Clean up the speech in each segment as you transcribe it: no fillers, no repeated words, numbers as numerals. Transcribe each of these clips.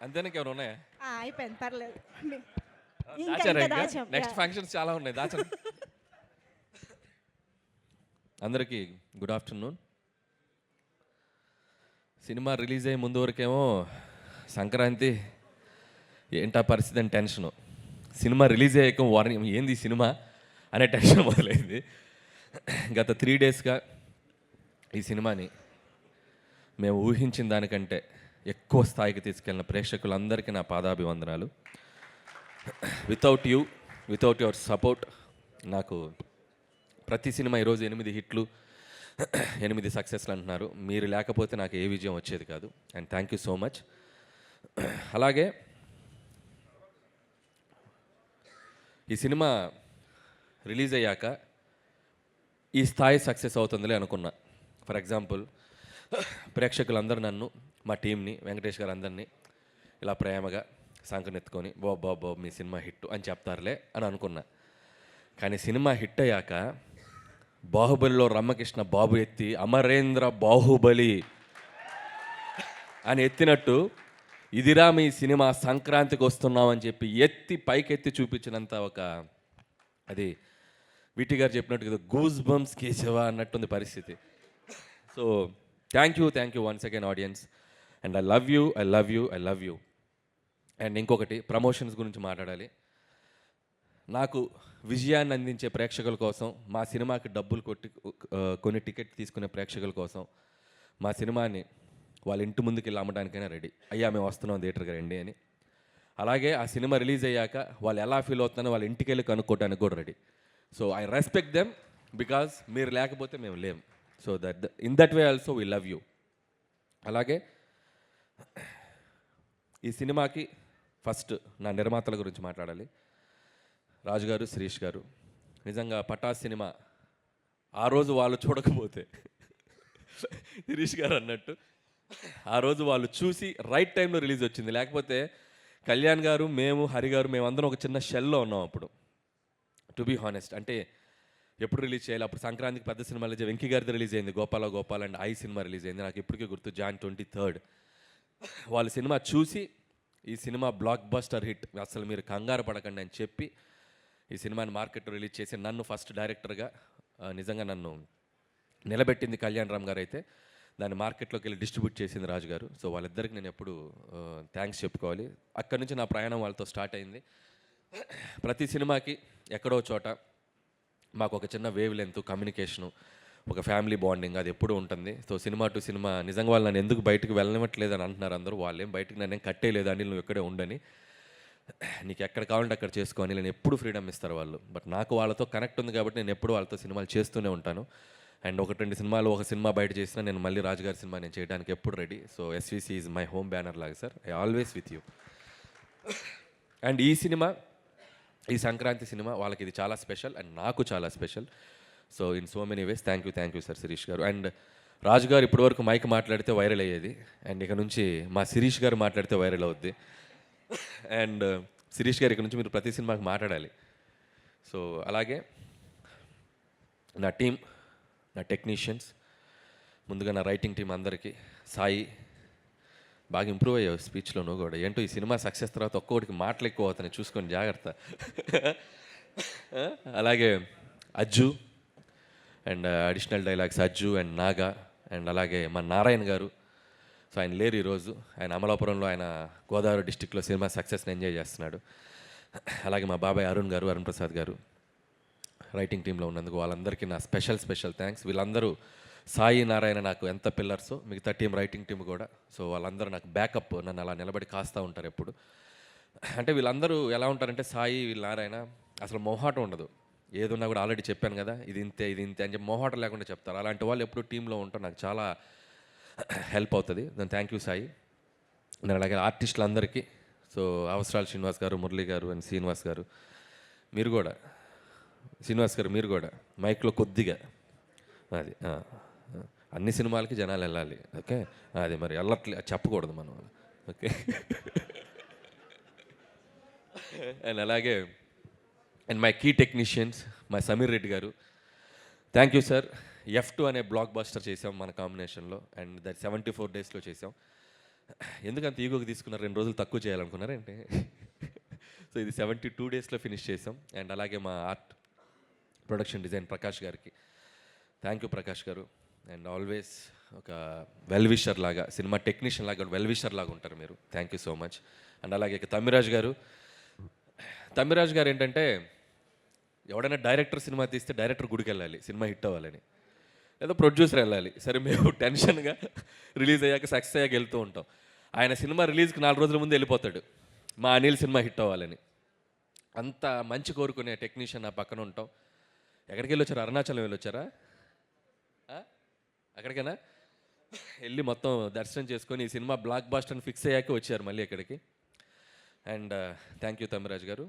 అంతేనా ఎవరు ఉన్నాయా? అయిపోయింది పర్లేదు. దాచారా ఇంకా? దాచాం. నెక్స్ట్ ఫంక్షన్స్ చాలా ఉన్నాయి, దాచండి. అందరికీ గుడ్ ఆఫ్టర్నూన్. సినిమా రిలీజ్ అయ్యే ముందు వరకేమో సంక్రాంతి ఏంటా పరిస్థితి అని టెన్షను. సినిమా రిలీజ్ అయ్యాక వార్నింగ్ ఏంది సినిమా అనే టెన్షన్ మొదలైంది. గత 3 డేస్గా ఈ సినిమాని మేము ఊహించిన దానికంటే ఎక్కువ స్థాయికి తీసుకెళ్ళిన ప్రేక్షకులందరికీ నా పాదాభివందనాలు. వితౌట్ యువర్ సపోర్ట్ నాకు ప్రతి సినిమా ఈరోజు 8 హిట్లు 8 సక్సెస్లు అంటున్నారు. మీరు లేకపోతే నాకు ఏ విజయం వచ్చేది కాదు. And thank you so much. అలాగే ఈ సినిమా రిలీజ్ అయ్యాక ఈ స్థాయి సక్సెస్ అవుతుందిలే అనుకున్నా. ఫర్ ఎగ్జాంపుల్, ప్రేక్షకులందరూ నన్ను, మా టీంని, వెంకటేష్ గారు అందరినీ ఇలా ప్రేమగా సంకనెత్తుకొని బాబు మీ సినిమా హిట్ అని చెప్తారులే అని అనుకున్నా. కానీ సినిమా హిట్ అయ్యాక బాహుబలిలో రమ్మకృష్ణ బాబు ఎత్తి అమరేంద్ర బాహుబలి అని ఎత్తినట్టు ఇదిరా మీ సినిమా సంక్రాంతికి వస్తున్నామని చెప్పి ఎత్తి పైకెత్తి చూపించినంత ఒక అది విటి గారు చెప్పినట్టు గూస్ బంప్స్ కేశవా అన్నట్టుంది పరిస్థితి. So thank you once again audience. And I love you. And ఇంకొకటి, ప్రమోషన్స్ గురించి మాట్లాడాలి. నాకు విజయాన్ని అందించే ప్రేక్షకుల కోసం, మా సినిమాకి డబ్బులు కొన్ని టికెట్ తీసుకునే ప్రేక్షకుల కోసం మా సినిమాని వాళ్ళ ఇంటి ముందుకు వెళ్ళి అమ్మడానికైనా రెడీ. అయ్యా మేము వస్తున్నాం థియేటర్కి రండి అని. అలాగే ఆ సినిమా రిలీజ్ అయ్యాక వాళ్ళు ఎలా ఫీల్ అవుతున్నారో వాళ్ళ ఇంటికి వెళ్ళి కనుక్కోవడానికి కూడా ready. So I respect them because మీరు లేకపోతే మేము లేం. So in that way also we love you. అలాగే ఈ సినిమాకి ఫస్ట్ నా నిర్మాతల గురించి మాట్లాడాలి. రాజు గారు, శిరీష్ గారు. నిజంగా పటాస్ సినిమా ఆ రోజు వాళ్ళు చూడకపోతే శిరీష్ గారు అన్నట్టు ఆ రోజు వాళ్ళు చూసి రైట్ టైంలో రిలీజ్ వచ్చింది. లేకపోతే కళ్యాణ్ గారు, మేము, హరి గారు, మేమందరం ఒక చిన్న షెల్లో ఉన్నాం అప్పుడు. టు బీ హానెస్ట్, అంటే ఎప్పుడు రిలీజ్ చేయాలి. అప్పుడు సంక్రాంతికి పెద్ద సినిమా రిలీజ్, వెంకీ గారిది రిలీజ్ అయింది, Gopal and I cinema release అయింది. నాకు ఇప్పటికీ గుర్తు, Jan 23rd. వాళ్ళ సినిమా చూసి ఈ సినిమా బ్లాక్ బస్టర్ హిట్, అసలు మీరు కంగారు పడకండి అని చెప్పి ఈ సినిమాని మార్కెట్లో రిలీజ్ చేసి నన్ను ఫస్ట్ డైరెక్టర్గా నిజంగా నన్ను నిలబెట్టింది కళ్యాణ్ రామ్ గారు. అయితే దాన్ని మార్కెట్లోకి వెళ్ళి డిస్ట్రిబ్యూట్ చేసింది రాజు గారు. సో వాళ్ళిద్దరికి నేను ఎప్పుడు థ్యాంక్స్ చెప్పుకోవాలి. అక్కడి నుంచి నా ప్రయాణం వాళ్ళతో స్టార్ట్ అయింది. ప్రతి సినిమాకి ఎక్కడో చోట మాకు ఒక చిన్న వేవ్ లెంత్, కమ్యూనికేషను, ఒక ఫ్యామిలీ బాండింగ్ అది ఎప్పుడూ ఉంటుంది. సో సినిమా టు సినిమా నిజంగా వాళ్ళు నన్ను ఎందుకు బయటకు వెళ్ళనివ్వట్లేదు అని అంటున్నారు అందరూ. వాళ్ళేం బయటకు నన్ను ఏం కట్టేయలేదు అని, నువ్వు ఎక్కడే ఉండని, నీకు ఎక్కడ కావాలంటే అక్కడ చేసుకొని నేను ఎప్పుడు ఫ్రీడమ్ ఇస్తారు వాళ్ళు. బట్ నాకు వాళ్ళతో కనెక్ట్ ఉంది కాబట్టి నేను ఎప్పుడు వాళ్ళతో సినిమాలు చేస్తూనే ఉంటాను. అండ్ 1-2 సినిమాలు, ఒక సినిమా బయట చేసినా నేను మళ్ళీ రాజుగారి సినిమా నేను చేయడానికి ఎప్పుడు ready. So SVC is my home banner లాగా sir, I always with you. And ఈ సినిమా, ఈ సంక్రాంతి సినిమా వాళ్ళకి ఇది చాలా స్పెషల్ అండ్ నాకు చాలా special. So in so many ways thank you sir Shirish garu. And రాజు గారు ఇప్పటివరకు మైక్ మాట్లాడితే వైరల్ అయ్యేది, అండ్ ఇక నుంచి మా శిరీష్ గారు మాట్లాడితే వైరల్ అవుద్ది. అండ్ శిరీష్ గారు ఇక నుంచి మీరు ప్రతి సినిమాకి మాట్లాడాలి. సో అలాగే నా టీం, నా టెక్నీషియన్స్, ముందుగా నా రైటింగ్ టీం అందరికీ, సాయి బాగా ఇంప్రూవ్ అయ్యావు స్పీచ్లో నువ్వు కూడా. ఏంటో ఈ సినిమా సక్సెస్ తర్వాత ఒక్కొక్కటికి మాటలు ఎక్కువ అవుతాయి, చూసుకొని జాగ్రత్త. అలాగే Ajju and additional dialogues Ajju and Naga. And అలాగే మా నారాయణ గారు. సో ఆయన లేరు ఈరోజు, ఆయన అమలాపురంలో, ఆయన గోదావరి డిస్టిక్లో సినిమా సక్సెస్ని ఎంజాయ్ చేస్తున్నాడు. అలాగే మా బాబాయ్ అరుణ్ ప్రసాద్ గారు రైటింగ్ టీంలో ఉన్నందుకు వాళ్ళందరికీ నా స్పెషల్ థ్యాంక్స్. వీళ్ళందరూ, సాయి, నారాయణ నాకు ఎంత పిల్లర్సో మిగతా టీం, రైటింగ్ టీం కూడా. సో వాళ్ళందరూ నాకు బ్యాకప్, నన్ను అలా నిలబడి కాస్తూ ఉంటారు ఎప్పుడు. అంటే వీళ్ళందరూ ఎలా ఉంటారంటే, సాయి, వీళ్ళ నారాయణ అసలు మొహాటం ఉండదు. ఏదున్నా కూడా ఆల్రెడీ చెప్పాను కదా, ఇది ఇంతే అని చెప్పి మొహాటం లేకుండా చెప్తారు. అలాంటి వాళ్ళు ఎప్పుడు టీంలో ఉంటారు, నాకు చాలా హెల్ప్ అవుతుంది. దాని థ్యాంక్ యూ సాయి. నేను అలాగే ఆర్టిస్టులందరికీ, సో అవసరాలు శ్రీనివాస్ గారు, మురళి గారు అండ్ శ్రీనివాస్ గారు, మీరు కూడా, శ్రీనివాస్ గారు మీరు కూడా మైక్లో కొద్దిగా అది అన్ని సినిమాలకి జనాలు వెళ్ళాలి, ఓకే. అది మరి వెళ్ళట్లే చెప్పకూడదు మనం, ఓకే. అండ్ అలాగే and my key technicians, my Sameer Reddy garu, thank you sir. F2 అనే బ్లాక్ బస్టర్ చేసాం మన కాంబినేషన్లో, అండ్ దట్ 74 డేస్లో చేసాం. ఎందుకంత ఈగోకి తీసుకున్నారు, 2 రోజులు తక్కువ చేయాలనుకున్నారంటే. సో ఇది 72 డేస్లో ఫినిష్ చేసాం. అండ్ అలాగే మా ఆర్ట్ ప్రొడక్షన్ డిజైన్ ప్రకాష్ గారికి థ్యాంక్ యూ ప్రకాష్ గారు. అండ్ ఆల్వేస్ ఒక వెల్ విషర్ లాగా, సినిమా టెక్నీషియన్ లాగా వెల్ విషర్ లాగా ఉంటారు మీరు. Thank you so much. And అలాగే తమ్మిరాజ్ గారు. తమ్మిరాజ్ గారు ఏంటంటే, ఎవడైనా డైరెక్టర్ సినిమా తీస్తే డైరెక్టర్ గుడికి వెళ్ళాలి సినిమా హిట్ అవ్వాలని, లేదా ప్రొడ్యూసర్ వెళ్ళాలి. సరే మేము టెన్షన్గా రిలీజ్ అయ్యాక సక్సెస్ అయ్యాక వెళ్తూ ఉంటాం. ఆయన సినిమా రిలీజ్కి 4 రోజుల ముందు వెళ్ళిపోతాడు, మా అనిల్ సినిమా హిట్ అవ్వాలని. అంత మంచి కోరుకునే టెక్నీషియన్ నా పక్కన ఉంటాం. ఎక్కడికి వెళ్ళొచ్చారు? అరుణాచలం వెళ్ళొచ్చారా? అక్కడికైనా వెళ్ళి మొత్తం దర్శనం చేసుకొని ఈ సినిమా బ్లాక్ బాస్టర్ అని ఫిక్స్ అయ్యాక వచ్చారు మళ్ళీ ఇక్కడికి. అండ్ థ్యాంక్ యూ తమ్మిరాజ్ గారు.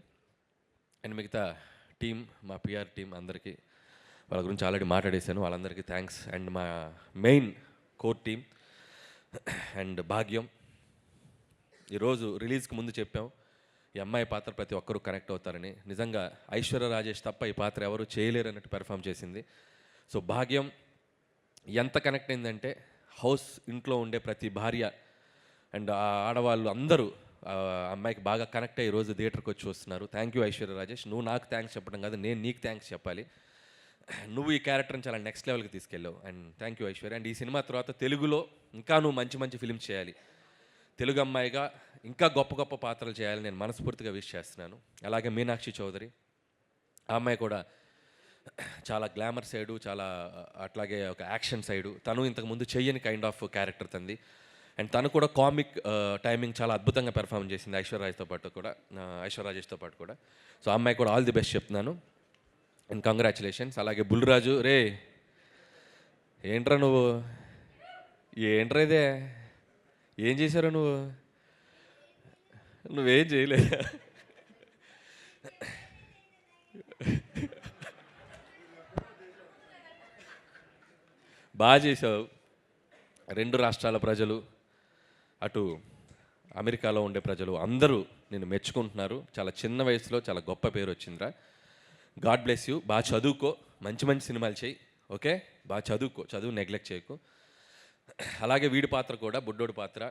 అండ్ మిగతా టీం, మా పిఆర్ టీం అందరికీ, వాళ్ళ గురించి ఆల్రెడీ మాట్లాడేశాను, వాళ్ళందరికీ థ్యాంక్స్. అండ్ మా మెయిన్ కోర్ టీం అండ్ భాగ్యం. ఈరోజు రిలీజ్కి ముందు చెప్పాం ఈ అమ్మాయి పాత్ర ప్రతి ఒక్కరూ కనెక్ట్ అవుతారని. నిజంగా ఐశ్వర్య రాజేష్ తప్ప ఈ పాత్ర ఎవరు చేయలేరు అన్నట్టు పెర్ఫామ్ చేసింది. సో భాగ్యం ఎంత కనెక్ట్ అయిందంటే, హౌస్ ఇంట్లో ఉండే ప్రతి భార్య అండ్ ఆడవాళ్ళు అందరూ అమ్మాయికి బాగా కనెక్ట్ అయ్యి ఈరోజు థియేటర్కి వచ్చి వస్తున్నారు. Thank you Aishwarya Rajesh. నువ్వు నాకు థ్యాంక్స్ చెప్పడం కాదు, నేను నీకు థ్యాంక్స్ చెప్పాలి. నువ్వు ఈ క్యారెక్టర్ని చాలా నెక్స్ట్ లెవెల్కి తీసుకెళ్ళావు. And thank you Aishwarya. And ఈ సినిమా తర్వాత తెలుగులో ఇంకా నువ్వు మంచి మంచి ఫిల్మ్స్ చేయాలి, తెలుగు అమ్మాయిగా ఇంకా గొప్ప గొప్ప పాత్రలు చేయాలని నేను మనస్ఫూర్తిగా విష్ చేస్తున్నాను. అలాగే మీనాక్షి చౌదరి, ఆ అమ్మాయి కూడా చాలా గ్లామర్ సైడు, చాలా అట్లాగే ఒక యాక్షన్ సైడు, తను ఇంతకుముందు చెయ్యని కైండ్ ఆఫ్ క్యారెక్టర్ తంది. అండ్ తను కూడా కామిక్ టైమింగ్ చాలా అద్భుతంగా పెర్ఫామ్ చేసింది ఐశ్వర్య రాజేష్తో పాటు కూడా. సో ఆ అమ్మాయి కూడా ఆల్ ది బెస్ట్ చెప్తున్నాను. And congratulations. అలాగే బుల్లిరాజు, రే ఏంట్రా నువ్వు, ఏంట్రా ఇదే, ఏం చేశారు నువ్వేం చేయలే. బాగా చేసావు. 2 రాష్ట్రాల ప్రజలు, అటు అమెరికాలో ఉండే ప్రజలు అందరూ నిన్ను మెచ్చుకుంటున్నారు. చాలా చిన్న వయసులో చాలా గొప్ప పేరు వచ్చిందిరా. God bless you. బాగా చదువుకో, మంచి మంచి సినిమాలు చేయి, ఓకే? బాగా చదువుకో, చదువు నెగ్లెక్ట్ చేయకు. అలాగే వీడి పాత్ర కూడా, బుడ్డోడి పాత్ర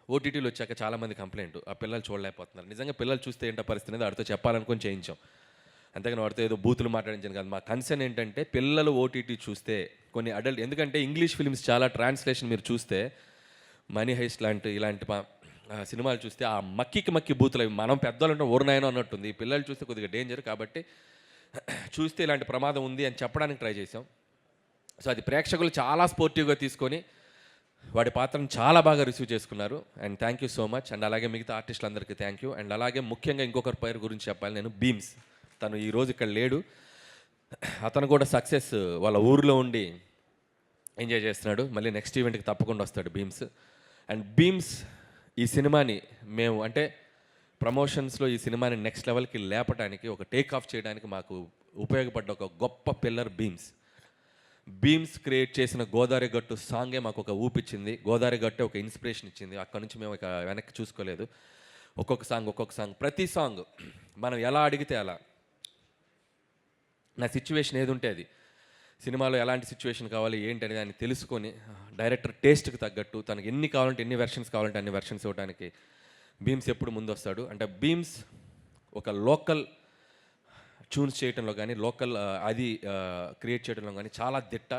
ఓటీటీలో వచ్చాక చాలామంది కంప్లైంట్, ఆ పిల్లలు చూడలేకపోతున్నారు. నిజంగా పిల్లలు చూస్తే ఏంటో పరిస్థితి అనేది వాడితో చెప్పాలనుకొని చేయించాం, అంతేగాని వాడితో ఏదో బూతులు మాట్లాడించాను కాదు. మా కన్సర్న్ ఏంటంటే పిల్లలు ఓటీటీ చూస్తే కొన్ని అడల్ట్, ఎందుకంటే ఇంగ్లీష్ ఫిల్మ్స్ చాలా ట్రాన్స్లేషన్ మీరు చూస్తే మనీ హైస్ట్ ఇలాంటి సినిమాలు చూస్తే ఆ మక్కి బూతులు అవి మనం పెద్దవాళ్ళు ఊరినాయనో అన్నట్టుంది. పిల్లలు చూస్తే కొద్దిగా డేంజర్, కాబట్టి చూస్తే ఇలాంటి ప్రమాదం ఉంది అని చెప్పడానికి ట్రై చేసాం. సో అది ప్రేక్షకులు చాలా స్పోర్టివ్గా తీసుకొని వాడి పాత్రను చాలా బాగా రిసీవ్ చేసుకున్నారు. And thank you so much. And అలాగే మిగతా ఆర్టిస్టులందరికీ థ్యాంక్ యూ. అండ్ అలాగే ముఖ్యంగా ఇంకొకరి పేరు గురించి చెప్పాలి నేను, బీమ్స్. తను ఈరోజు ఇక్కడ లేడు, అతను కూడా సక్సెస్ వాళ్ళ ఊరిలో ఉండి ఎంజాయ్ చేస్తున్నాడు. మళ్ళీ నెక్స్ట్ ఈవెంట్కి తప్పకుండా వస్తాడు బీమ్స్. అండ్ బీమ్స్ ఈ సినిమాని మేము అంటే ప్రమోషన్స్లో ఈ సినిమాని నెక్స్ట్ లెవెల్కి లేపడానికి, ఒక టేక్ ఆఫ్ చేయడానికి మాకు ఉపయోగపడ్డ ఒక గొప్ప పిల్లర్ బీమ్స్. బీమ్స్ క్రియేట్ చేసిన గోదావరి గట్టు సాంగే మాకు ఒక ఊపిచ్చింది. గోదావరి గట్టే ఒక ఇన్స్పిరేషన్ ఇచ్చింది. అక్కడ నుంచి మేము ఇక వెనక్కి చూసుకోలేదు. ఒక్కొక్క సాంగ్, ప్రతి సాంగ్ మనం ఎలా అడిగితే అలా, నా సిచ్యువేషన్ ఏది ఉంటే అది, సినిమాలో ఎలాంటి సిచ్యువేషన్ కావాలి ఏంటి అనేది దాన్ని తెలుసుకొని డైరెక్టర్ టేస్ట్కి తగ్గట్టు తనకి ఎన్ని కావాలంటే ఎన్ని వెర్షన్స్ కావాలంటే అన్ని వెర్షన్స్ ఇవ్వడానికి బీమ్స్ ఎప్పుడు ముందు వస్తాడు. అంటే బీమ్స్ ఒక లోకల్ ట్యూన్స్ చేయడంలో కానీ, లోకల్ అది క్రియేట్ చేయడంలో కానీ చాలా దిట్ట.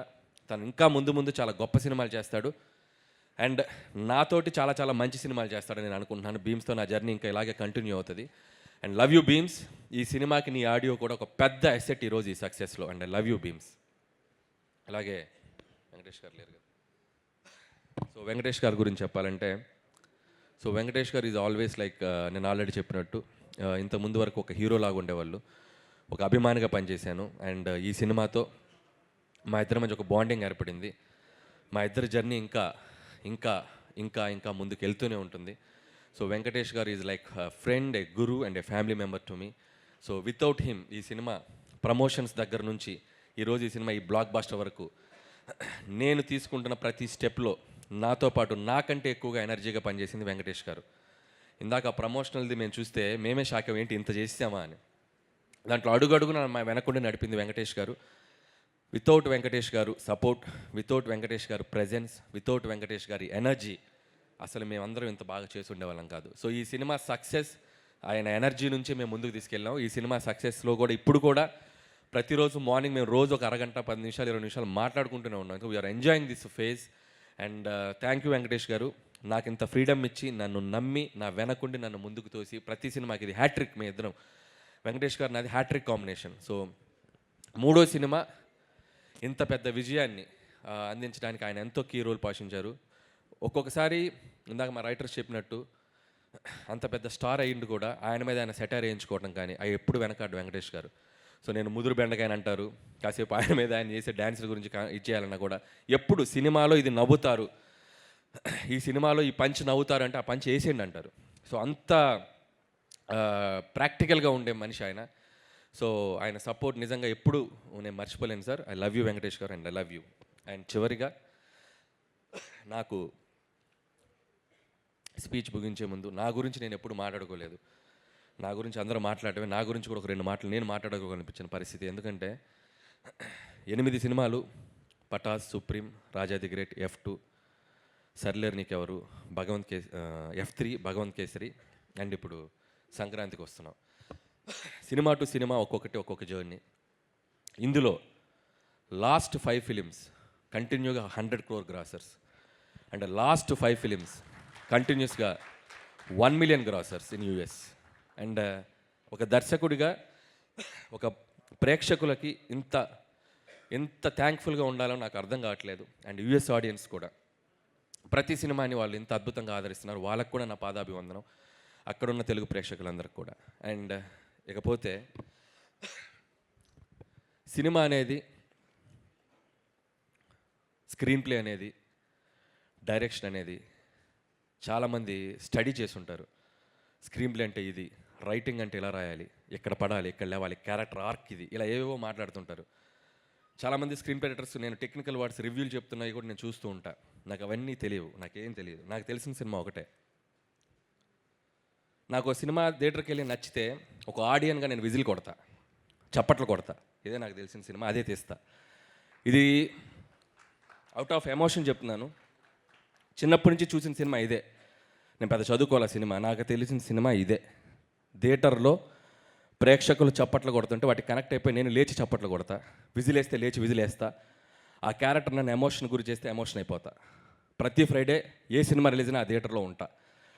తను ఇంకా ముందు చాలా గొప్ప సినిమాలు చేస్తాడు. అండ్ నాతోటి చాలా మంచి సినిమాలు చేస్తాడని నేను అనుకుంటున్నాను. బీమ్స్తో నా జర్నీ ఇంకా ఇలాగే కంటిన్యూ అవుతుంది. And love you Bheems. ఈ సినిమాకి నీ ఆడియో కూడా ఒక పెద్ద అసెట్ ఈరోజు ఈ సక్సెస్లో. And I love you Bheems. అలాగే వెంకటేష్ గారు లేరు కదా. సో వెంకటేష్ గారి గురించి చెప్పాలంటే, సో వెంకటేష్ గారు ఈజ్ ఆల్వేస్ లైక్, నేను ఆల్రెడీ చెప్పినట్టు ఇంత ముందు వరకు ఒక హీరో లాగా ఉండేవాళ్ళు, ఒక అభిమానిగా పనిచేశాను. అండ్ ఈ సినిమాతో మా ఇద్దరి మధ్య ఒక బాండింగ్ ఏర్పడింది. మా ఇద్దరి జర్నీ ఇంకా ముందుకు వెళ్తూనే ఉంటుంది. సో వెంకటేష్ గారు is like friend, A Guru and A family member to me. So without him ఈ సినిమా ప్రమోషన్స్ దగ్గర నుంచి ఈరోజు ఈ సినిమా ఈ బ్లాక్ బాస్టర్ వరకు నేను తీసుకుంటున్న ప్రతి స్టెప్లో నాతో పాటు నాకంటే ఎక్కువగా ఎనర్జీగా పనిచేసింది వెంకటేష్ గారు. ఇందాక ప్రమోషనల్ది మేము చూస్తే మేమే షాక్ ఏంటి ఇంత చేసామా అని. దాంట్లో అడుగడుగున మా వెనకుండి నడిపింది వెంకటేష్ గారు. వితౌట్ వెంకటేష్ గారు సపోర్ట్, వితౌట్ వెంకటేష్ గారు ప్రెజెన్స్, వితౌట్ వెంకటేష్ గారి ఎనర్జీ అసలు మేమందరం ఇంత బాగా చేసి ఉండేవాళ్ళం కాదు. సో ఈ సినిమా సక్సెస్ ఆయన ఎనర్జీ నుంచి మేము ముందుకు తీసుకెళ్ళాం. ఈ సినిమా సక్సెస్లో కూడా ఇప్పుడు కూడా ప్రతిరోజు మార్నింగ్ మేము రోజు ఒక అరగంట 10 నిమిషాలు 20 నిమిషాలు మాట్లాడుకుంటూనే ఉన్నాం. ఇంకా we're enjoying this phase. And thank you Venkatesh garu, నాకు ఇంత ఫ్రీడమ్ ఇచ్చి నన్ను నమ్మి నా వెనకుండి నన్ను ముందుకు తోసి ప్రతి సినిమాకి ఇది హ్యాట్రిక్. మీ ఇద్దరం వెంకటేష్ గారు నాది హ్యాట్రిక్ కాంబినేషన్. సో మూడో సినిమా ఇంత పెద్ద విజయాన్ని అందించడానికి ఆయన ఎంతో కీ రోల్ పోషించారు. ఒక్కొక్కసారి ఇందాక మా రైటర్స్ చెప్పినట్టు అంత పెద్ద స్టార్ అయ్యిండు కూడా ఆయన మీద ఆయన సెటైర్ వేయించుకోవడం కానీ అవి ఎప్పుడు వెనకాడు వెంకటేష్ గారు. సో నేను ముదురు బెండకాయని అంటారు, కాసేపు ఆయన మీద ఆయన చేసే డ్యాన్సుల గురించి ఇచ్చేయాలన్నా కూడా ఎప్పుడు సినిమాలో ఇది నవ్వుతారు, ఈ సినిమాలో ఈ పంచ్ నవ్వుతారు అంటే ఆ పంచ్ వేసేయండి అంటారు. సో అంత ప్రాక్టికల్గా ఉండే మనిషి ఆయన. సో ఆయన సపోర్ట్ నిజంగా ఎప్పుడు నేను మర్చిపోలేను sir. I love you Venkatesh garu, and I love you. And చివరిగా నాకు స్పీచ్ ముగించే ముందు నా గురించి నేను ఎప్పుడు మాట్లాడుకోలేదు. నా గురించి అందరూ మాట్లాడటమే, నా గురించి కూడా ఒక 2 మాటలు నేను మాట్లాడుకోవాలనిపించిన పరిస్థితి. ఎందుకంటే 8 సినిమాలు, Pataas, Supreme, Raja the Great, F2, Sarileru Neekevvaru, F3, Bhagavanth Kesari, and ఇప్పుడు సంక్రాంతికి వస్తున్నాం. సినిమా టు సినిమా ఒక్కొక్క జర్నీ. ఇందులో లాస్ట్ 5 ఫిలిమ్స్ కంటిన్యూగా 100 crore grossers, and last 5 films కంటిన్యూస్గా 1 million grossers in US. And ఒక దర్శకుడిగా ఒక ప్రేక్షకులకి ఎంత థ్యాంక్ఫుల్గా ఉండాలో నాకు అర్థం కావట్లేదు. అండ్ US ఆడియన్స్ కూడా ప్రతి సినిమాని వాళ్ళు ఇంత అద్భుతంగా ఆదరిస్తున్నారు. వాళ్ళకు కూడా నా పాదాభివందనం, అక్కడున్న తెలుగు ప్రేక్షకులందరికీ కూడా. అండ్ ఇకపోతే సినిమా అనేది, స్క్రీన్ ప్లే అనేది, డైరెక్షన్ అనేది చాలామంది స్టడీ చేసి ఉంటారు. స్క్రీన్ ప్లే అంటే ఇది, రైటింగ్ అంటే ఇలా రాయాలి, ఎక్కడ పడాలి, ఎక్కడ లేవాలి, క్యారెక్టర్ ఆర్క్ ఇది, ఇలా ఏవేవో మాట్లాడుతుంటారు. చాలామంది స్క్రీన్ ప్లే రైటర్స్ నేను టెక్నికల్ వర్డ్స్ రివ్యూలు చెప్తున్నాయి కూడా నేను చూస్తూ ఉంటా. నాకు అవన్నీ తెలియవు, నాకేం తెలియదు. నాకు తెలిసిన సినిమా ఒకటే. నాకు సినిమా థియేటర్కి వెళ్ళి నచ్చితే ఒక ఆడియన్గా నేను విజిల్ కొడతా, చప్పట్లు కొడతా. ఇదే నాకు తెలిసిన సినిమా, అదే తీస్తా. ఇది అవుట్ ఆఫ్ ఎమోషన్ చెప్తున్నాను. చిన్నప్పటి నుంచి చూసిన సినిమా ఇదే. నేను పెద్ద చదువుకోవాల సినిమా, నాకు తెలిసిన సినిమా ఇదే. థియేటర్లో ప్రేక్షకులు చప్పట్లు కొడుతుంటే వాటికి కనెక్ట్ అయిపోయి నేను లేచి చప్పట్లు కొడతా, విజిలేస్తే లేచి విజిలేస్తా. ఆ క్యారెక్టర్ నన్ను ఎమోషన్ గురి చేస్తే ఎమోషన్ అయిపోతా. ప్రతి ఫ్రైడే ఏ సినిమా రిలీజ్ అయినా ఆ థియేటర్లో ఉంటా.